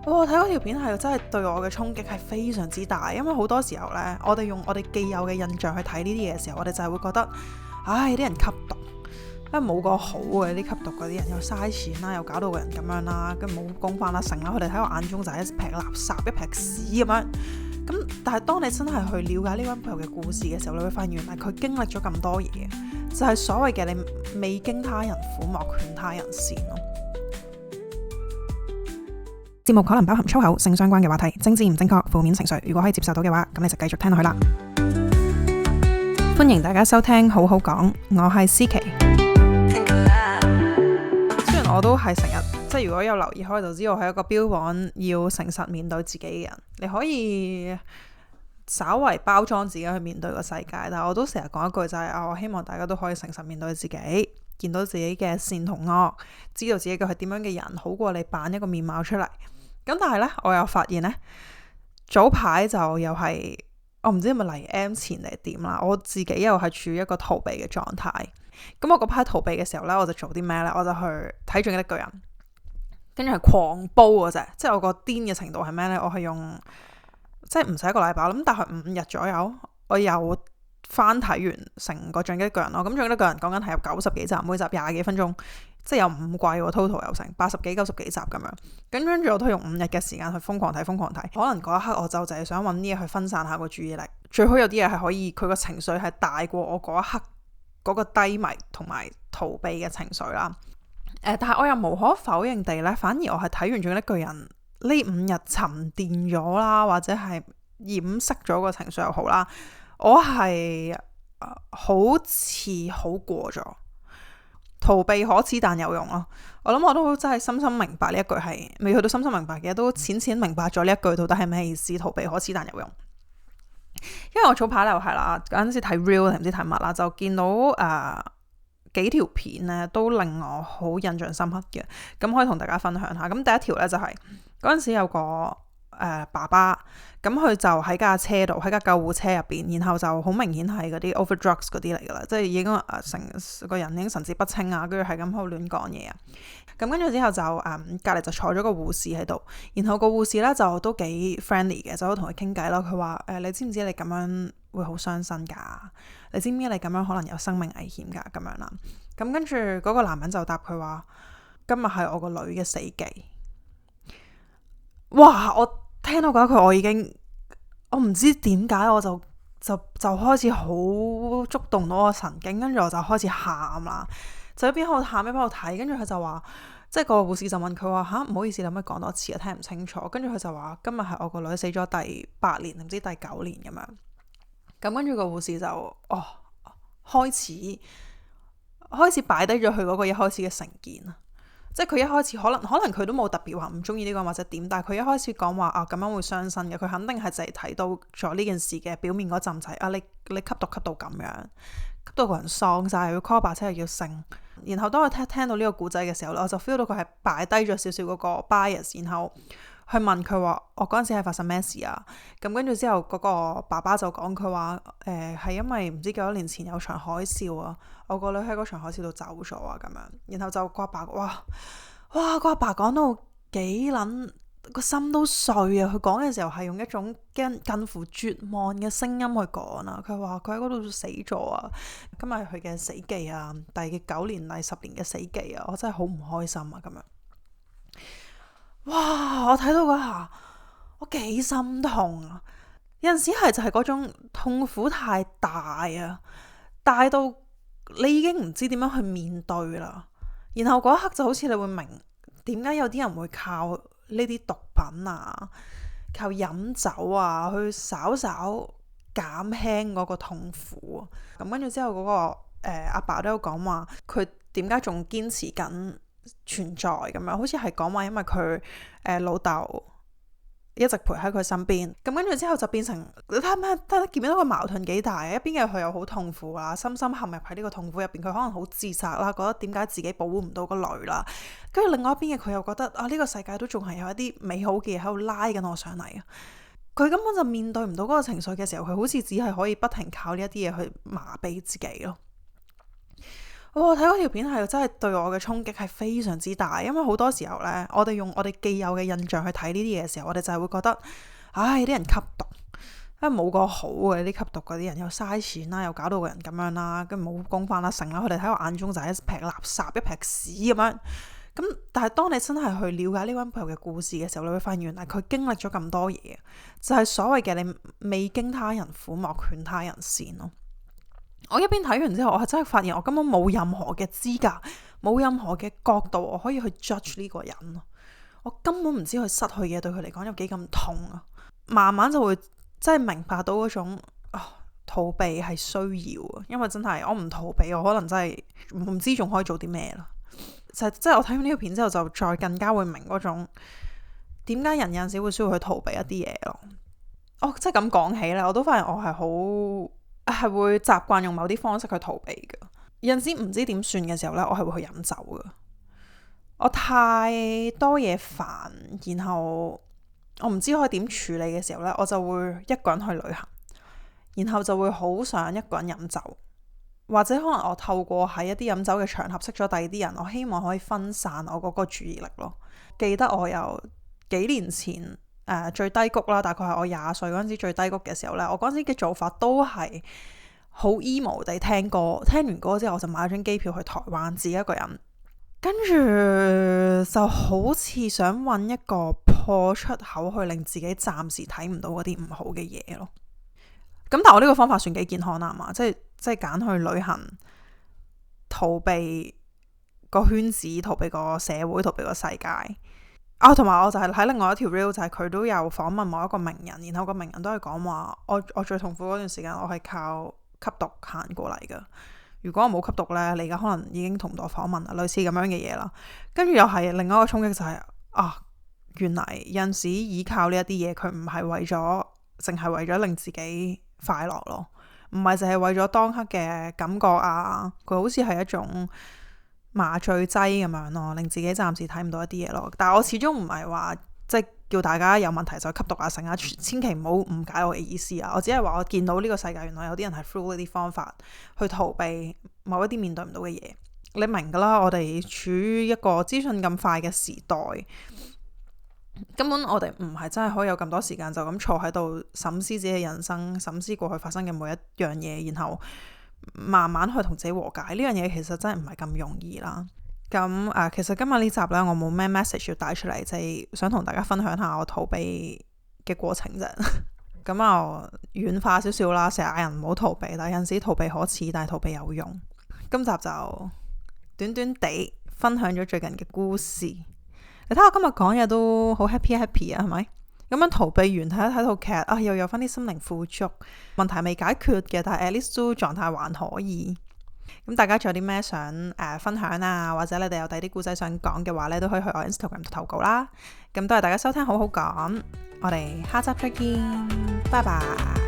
我睇嗰條片係真係對我嘅衝擊係非常之大，因為好多時候呢，我哋用我哋既有嘅印象去睇呢啲嘢嘅時候，我哋就係會覺得，唉，啲人吸毒，因為冇個好嘅，啲吸毒嗰啲人又嘥錢啦，又搞到個人咁樣啦，跟住冇工返啦，成啦，佢哋喺我眼中就係一撇垃圾，一撇屎咁樣。咁但係當你真係去了解呢位朋友嘅故事嘅時候，你會發現原來佢經歷咗咁多嘢，就係所謂嘅你未經他人苦，莫勸他人善咯。節目可能包含粗口、性相關嘅話題、政治唔正確、負面情緒。如果可以接受到嘅話，咁你就繼續聽落去啦。歡迎大家收聽好好講，我係思琪。雖然我都係成日，即係如果有留意開就知道我係一個標榜要誠實面對自己嘅人。你可以稍為包裝自己去面對個世界，但係我都成日講一句就係我希望大家都可以誠實面對自己，見到自己嘅善同惡，知道自己嘅係點樣嘅人，好過你扮一個面貌出嚟。咁但係呢，我又發現呢，早排就又係我唔知係咪嚟 M 前定係點啦，我自己又係處於一個逃避嘅狀態。咁我嗰排逃避嘅時候呢，我就做啲咩呢？我就去睇進擊的巨人，跟住係狂煲嗰隻，即係我個癲嘅程度係咩呢？我係用即係唔使一個禮拜，咁但係5日左右，我又翻睇完成個進擊的巨人咯。咁進擊的巨人講緊係有90幾集，每集20幾分鐘。即係有5季喎 ，total 有成80幾、90幾集咁樣。跟住我都用5日嘅時間去瘋狂睇。可能嗰一刻我就係想揾啲嘢去分散下個注意力。最好有啲嘢係可以佢個情緒係大過我嗰一刻嗰個低迷同埋逃避嘅情緒啦。但係我又無可否認地呢，反而我係睇完咗呢巨人呢5日沉澱咗啦，或者係掩飾咗個情緒又好啦，我係好似好過咗。逃避可恥但有用咯，我諗我都真係深深明白呢一句，係未去到深深明白嘅，都淺淺明白咗呢一句到底係咩意思。逃避可恥但有用，因為我早排又係啦，嗰陣時睇 Real 定唔知睇乜啦，就見到幾條片咧都令我好印象深刻嘅，咁可以同大家分享下。咁第一條咧就係嗰陣時有個爸爸，咁佢就喺架車度，喺架救護車入邊，然後就好明顯係嗰啲 overdrugs 嗰啲嚟噶啦，即係已經成個人已經神志不清啊，跟住係咁喺度亂講嘢啊。咁跟住之後就隔離就坐咗個護士喺度，然後個護士咧就都幾 friendly 嘅，就同佢傾偈咯。佢話你知唔知你咁樣會好傷身㗎？你知唔知你咁樣可能有生命危險㗎？咁樣啦。咁跟住嗰個男人就答佢話：今日係我個女嘅死忌。哇！我聽到嗰一句，我唔知點解，我就開始好觸動到我神經，跟住我就開始喊啦，就一邊喺度喊一邊喺度睇，跟住佢就話，即係個護士就問佢話唔好意思，你可唔可以講多次啊？聽唔清楚。跟住佢就話今日係我個女死咗第8年，唔知第9年咁樣。咁跟住個護士就開始擺低咗佢嗰個一開始嘅成見啊。即係佢一開始可能佢都冇特別話唔中意呢個或者點，但係佢一開始講話咁樣會傷身嘅，佢肯定係淨係睇到咗呢件事嘅表面嗰陣，就係你吸毒吸到咁樣，吸到個人喪晒，要 call 白車又要剩。然後當我聽到呢個故仔嘅時候咧，我就 feel 到佢係擺低咗少少嗰個 bias， 然後去問佢話我嗰陣時係發生咩事啊？咁跟住之後嗰個爸爸就講佢話係因為唔知幾多年前有場海嘯啊，我個女喺嗰場海嘯度走咗啊咁樣。然後就個阿爸個阿爸講到幾撚個心都碎啊！佢講嘅時候係用一種近乎絕望嘅聲音去講啊。佢話佢喺嗰度死咗啊，今日係佢嘅死忌啊，第9年第10年嘅死忌啊，我真係好唔開心啊咁樣。哇！我睇到嗰下，我幾心痛啊！有陣時係就係嗰種痛苦太大啊，大到你已經唔知點樣去面對啦。然後嗰一刻就好似你會明點解有啲人會靠呢啲毒品啊，靠飲酒啊去稍稍減輕嗰個痛苦啊。咁跟住之後嗰個阿爸都有講話，佢點解仲堅持緊存在咁樣，好似係講話因為佢老豆一直陪喺佢身邊，咁跟住之後就變成你睇見到個矛盾幾大，一邊嘅佢又好痛苦啦，深深陷入喺呢個痛苦入邊，佢可能好自責啦，覺得點解自己保護唔到個女啦，跟住另外一邊嘅佢又覺得呢個世界都仲係有一啲美好嘅嘢喺度拉緊我上嚟啊，佢根本就面對唔到嗰個情緒嘅時候，佢好似只係可以不停靠呢一啲嘢去麻痹自己咯。哇！睇嗰條片係真係對我嘅衝擊係非常之大，因為好多時候呢，我哋用我哋既有嘅印象去睇呢啲嘢嘅時候，我哋就係會覺得，唉，啲人吸毒，因為冇個好嘅，啲吸毒嗰啲人又嘥錢啦，又搞到個人咁樣啦，跟住冇工返啦，成啦，佢哋喺我眼中就係一劈垃圾，一劈屎咁樣。咁但係當你真係去了解呢位朋友嘅故事嘅時候，你會發現原來佢經歷咗咁多嘢，就係所謂嘅你未經他人苦，莫勸他人善咯。我一邊睇完之後，我係真係發現我根本冇任何嘅資格，冇任何嘅角度，我可以去 judge 呢個人咯。我根本唔知佢失去嘅對佢嚟講有幾咁痛啊！慢慢就會真係明白到嗰種逃避係需要啊，因為真係我唔逃避，我可能真係唔知仲可以做啲咩啦。即係我睇完呢條片之後，就再更加會明嗰種點解人有陣時會需要去逃避一啲嘢咯。即係咁講起咧，我都發現我係會習慣用某啲方式去逃避嘅。有陣時唔知點算嘅時候呢，我係會去飲酒嘅。我太多嘢煩，然後我唔知可以點處理嘅時候呢，我就會一個人去旅行，然後就會好想一個人飲酒，或者可能我透過喺一啲飲酒嘅場合識咗第二啲人，我希望可以分散我嗰個注意力咯。記得我由幾年前最低谷啦，大概係我20歲嗰陣時最低谷嘅時候呢，我嗰陣時嘅做法都係好 emo 地聽歌，聽完歌之後我就買咗張機票去台灣，自己一個人，跟住就好似想揾一個破出口去令自己暫時睇唔到嗰啲唔好嘅嘢咯。咁但係我呢個方法算幾健康啦嘛，即係揀去旅行，逃避個圈子，逃避個社會，逃避個世界。同埋我就係喺另外一條 reel， 就係佢都有訪問某一個名人，然後個名人都係講話，我最痛苦嗰段時間，我係靠吸毒行過嚟噶。如果我冇吸毒呢，你而家可能已經同唔到訪問啦，類似咁樣嘅嘢啦。跟住又係另外一個衝擊就係原來有陣時依靠呢一啲嘢，佢唔係為咗淨係為咗令自己快樂咯，唔係淨係為咗當刻嘅感覺啊，佢好似係一種麻醉劑咁樣咯，令自己暫時睇唔到一啲嘢咯。但係我始終唔係話即係叫大家有問題就吸毒啊，成啊，千祈唔好誤解我嘅意思啊。我只係話我見到呢個世界原來有啲人係 through 呢啲方法去逃避某一啲面對唔到嘅嘢。你明噶啦，我哋處於一個資訊咁快嘅時代，根本我哋唔係真係可以有咁多時間就咁坐喺度審思自己嘅人生，審思過去發生嘅每一樣嘢，然後慢慢去同自己和解。呢樣嘢其實真係唔係咁容易啦。咁其實今日呢集呢，我冇咩 message 要帶出嚟，就係想同大家分享下我逃避嘅過程啫。咁軟化少少啦，成日嗌人唔好逃避，但有陣時逃避可恥，但係逃避有用。今集就短短地分享咗最近嘅故事。你睇我今日講嘢都好 happy 啊，係咪？咁樣逃避完睇一睇套劇又有翻啲心靈富足，問題未解決嘅，但係 at least 都狀態還可以。咁大家仲有啲咩想分享啊，或者你哋有第啲故仔想講嘅話呢，都可以去我 Instagram 投稿啦。咁多謝大家收聽，好好講，我哋下集再見，拜拜。